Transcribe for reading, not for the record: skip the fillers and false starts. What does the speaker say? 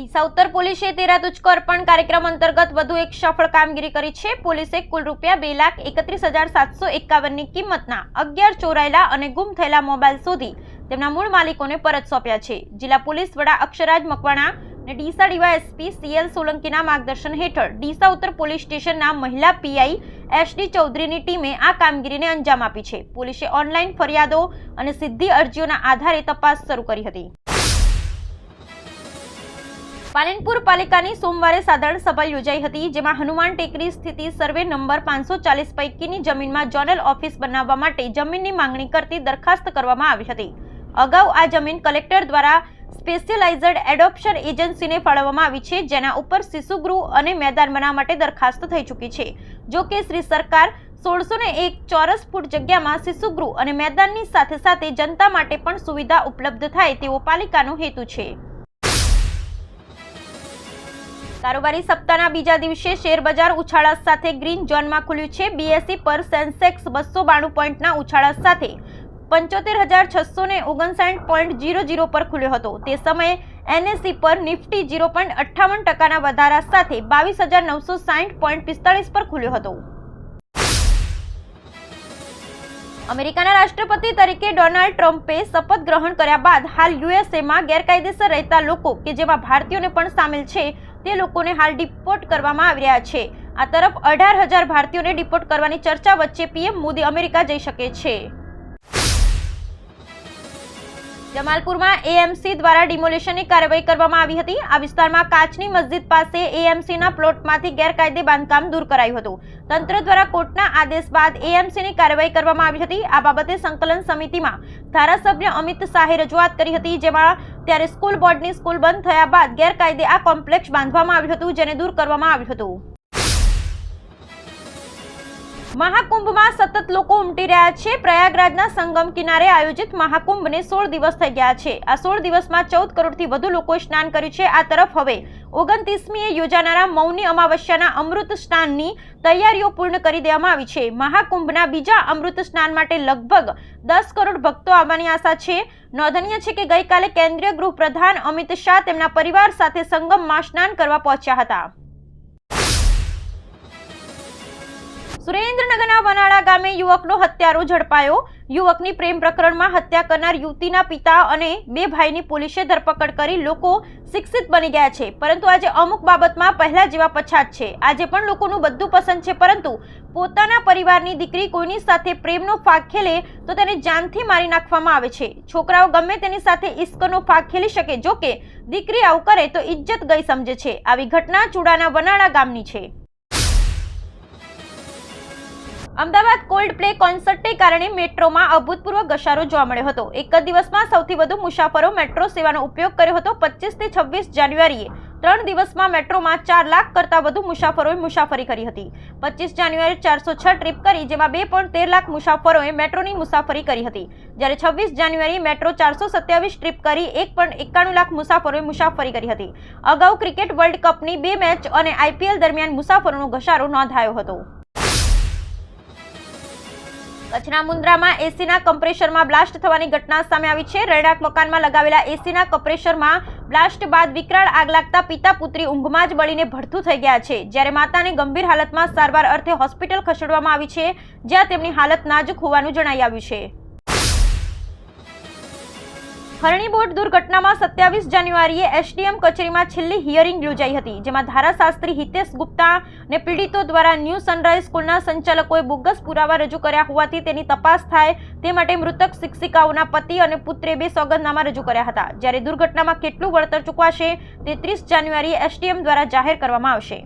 ડીસા ઉત્તર પોલીસે તેરા તુજકો અર્પણ કાર્યક્રમ અંતર્ગત વધુ એક સફળ કામગીરી કરી છે। પોલીસે કુલ રૂપિયા 2,31,751 ની કિંમતના 11 ચોરાયેલા અને ગુમ થયેલા મોબાઈલ શોધી તેમના મૂળ માલિકોને પરત સોંપ્યા છે। જિલ્લા પોલીસ વડા અક્ષરાજ મકવાણા અને ડીસા ડીવાયએસપી સીએલ સોલંકીના માર્ગદર્શન હેઠળ ડીસા ઉત્તર પોલીસ સ્ટેશનના મહિલા પીઆઈ એસડી ચૌધરીની ટીમે આ કામગીરીને અંજામ આપી છે। પોલીસે ઓનલાઈન ફરિયાદો અને સીધી અરજીઓના આધારે તપાસ શરૂ કરી હતી। પાલનપુર પાલિકાની સોમવારે સાધારણ સભા યોજાઈ હતી, જેમાં હનુમાન ટેકરી સ્થિત સર્વે નંબર 540 પૈકીની જમીનમાં ઝોનલ ઓફિસ બનાવવા માટે જમીનની માંગણી કરતી દરખાસ્ત કરવામાં આવી હતી। અગાઉ આ જમીન કલેક્ટર દ્વારા સ્પેશિયલાઇઝ્ડ એડોપ્શન એજન્સીને ફાળવવામાં આવી છે, જેના ઉપર શિશુગૃહ અને મેદાન બનાવવા માટે દરખાસ્ત થઈ ચૂકી છે। જો કે શ્રી સરકાર 1601 ચોરસ ફૂટ જગ્યામાં શિશુગૃહ અને મેદાનની સાથે સાથે જનતા માટે પણ સુવિધા ઉપલબ્ધ થાય તેવો પાલિકાનો હેતુ છે। કારોબારી સપ્તાહના બીજા દિવસે શેર બજાર ઉછાળા સાથે ગ્રીન ઝોનમાં ખુલ્યું છે। બીએસઈ પર સેન્સેક્સ 292 પોઈન્ટના ઉછાળા સાથે 75,659.00 પર ખુલ્યો હતો। તે સમયે એનએસઈ પર નિફ્ટી 0.58% વધારા સાથે 22,960.45 પર ખુલ્યો હતો। અમેરિકાના રાષ્ટ્રપતિ તરીકે ડોનાલ્ડ ટ્રમ્પે શપથ ગ્રહણ કર્યા બાદ હાલ યુએસએમાં ગેરકાયદેસર રહેતા લોકો કે જેમાં ભારતીયોને પણ સામેલ છે તે લોકોને હાલ ડિપોર્ટ કરવામાં આવી રહ્યા છે। આ તરફ 18,000 ભારતીયોને ડિપોર્ટ કરવાની ચર્ચા વચ્ચે પીએમ મોદી અમેરિકા જઈ શકે છે। જમાલપુરમાં એએમસી દ્વારા ડિમોલિશનની કાર્યવાહી કરવામાં આવી હતી। આ વિસ્તારમાં કાચની મસ્જિદ પાસે એએમસીના પ્લોટમાંથી ગેરકાયદે બાંધકામ દૂર કરાયું હતું। તંત્ર દ્વારા કોર્ટના આદેશ બાદ એએમસીની કાર્યવાહી કરવામાં આવી હતી। આ બાબતે સંકલન સમિતિમાં ધારાસભ્ય અમિત શાહે રજૂઆત કરી હતી, જેમાં ત્યારે સ્કૂલ બોર્ડની સ્કૂલ બંધ થયા બાદ ગેરકાયદે આ કોમ્પ્લેક્સ બાંધવામાં આવ્યું હતું, જેને દૂર કરવામાં આવ્યું હતું। મહાકુંભમાં સતત લોકો ઉમટી રહ્યા છે। પ્રયાગરાજના સંગમ કિનારે આયોજિત મહાકુંભને 16 દિવસ થઈ ગયા છે। આ 16 દિવસમાં 14 કરોડથી વધુ લોકોએ સ્નાન કર્યું છે। આ તરફ હવે 29મીએ યોજાનારા મૌની અમાવસ્યાના અમૃત સ્નાનની તૈયારીઓ પૂર્ણ કરી દેવામાં આવી છે। મહાકુંભના બીજા અમૃત સ્નાન માટે લગભગ 10 કરોડ ભક્તો આવવાની આશા છે। નોંધનીય છે કે ગઈકાલે કેન્દ્રીય ગૃહપ્રધાન અમિત શાહ તેમના પરિવાર સાથે સંગમમાં સ્નાન કરવા પહોંચ્યા હતા। સુરેન્દ્રનગરના વનાળા ગામે યુવકનો હત્યારો ઝડપાયો। યુવકની પ્રેમ પ્રકરણમાં હત્યા કરનાર યુવતીના પિતા અને બે ભાઈની પોલીસે ધરપકડ કરી લોકો શિક્ષિત બની ગયા છે, પરંતુ આજે અમુક બાબતમાં પહેલા જેવા પછાત છે। આજે પણ લોકોનું બધું પસંદ છે, પરંતુ પોતાના પરિવારની દીકરી કોઈની સાથે પ્રેમનો ફાગ ખેલે તો તેને જાનથી મારી નાખવામાં આવે છે। છોકરાઓ ગમે તેની સાથે ઇશ્કનો ફાગ ખેલી શકે, જો કે દીકરી આવું કરે તો ઇજ્જત ગઈ સમજે છે। આવી ઘટના ચુડાના વનાળા ગામની છે। અમદાવાદ કોલ્ડ પ્લે કોન્સર્ટને કારણે મેટ્રોમાં અભૂતપૂર્વ ઘસારો જોવા મળ્યો હતો। એક જ દિવસમાં સૌથી વધુ મુસાફરો મેટ્રો સેવાનો ઉપયોગ કર્યો હતો। 25 થી 26 જાન્યુઆરીએ 3 દિવસમાં મેટ્રોમાં 4 લાખ કરતાં વધુ મુસાફરોએ મુસાફરી કરી હતી। 25 જાન્યુઆરીએ 406 ટ્રીપ કરી, જેમાં 2.13 લાખ મુસાફરોએ મેટ્રોની મુસાફરી કરી હતી, જ્યારે 26 જાન્યુઆરીએ મેટ્રો 427 ટ્રીપ કરી 1.91 લાખ મુસાફરોએ મુસાફરી કરી હતી। અગાઉ ક્રિકેટ વર્લ્ડ કપની 2 મેચ અને આઈપીએલ દરમિયાન મુસાફરોનો ઘસારો નોંધાયો હતો। કચ્છના મુન્દ્રામાં એસીના કમ્પ્રેસરમાં બ્લાસ્ટ થવાની ઘટના સામે આવી છે। રહેણાંક મકાનમાં લગાવેલા એસીના કમ્પ્રેસરમાં બ્લાસ્ટ બાદ વિકરાળ આગ લાગતા પિતા પુત્રી ઊંઘમાં જ બળીને ભડથું થઈ ગયા છે, જ્યારે માતાને ગંભીર હાલતમાં સારવાર અર્થે હોસ્પિટલ ખસેડવામાં આવી છે, જ્યાં તેમની હાલત નાજુક હોવાનું જણાઈ આવ્યું છે। હરણી બોટ દુર્ઘટનામાં 27 જાન્યુઆરીએ એસડીએમ કચેરીમાં છેલ્લી હિયરિંગ યોજાઈ હતી, જેમાં ધારાશાસ્ત્રી હિતેશ ગુપ્તા અને પીડિતો દ્વારા ન્યૂ સનરાઈઝ સ્કૂલના સંચાલકોએ બોગસ પુરાવા રજૂ કર્યા હોવાથી તેની તપાસ થાય તે માટે મૃતક શિક્ષિકાઓના પતિ અને પુત્રે 2 સોગંદનામા રજૂ કર્યા હતા, જ્યારે દુર્ઘટનામાં કેટલું વળતર ચૂકવાશે તે 30 જાન્યુઆરીએ એસડીએમ દ્વારા જાહેર કરવામાં આવશે।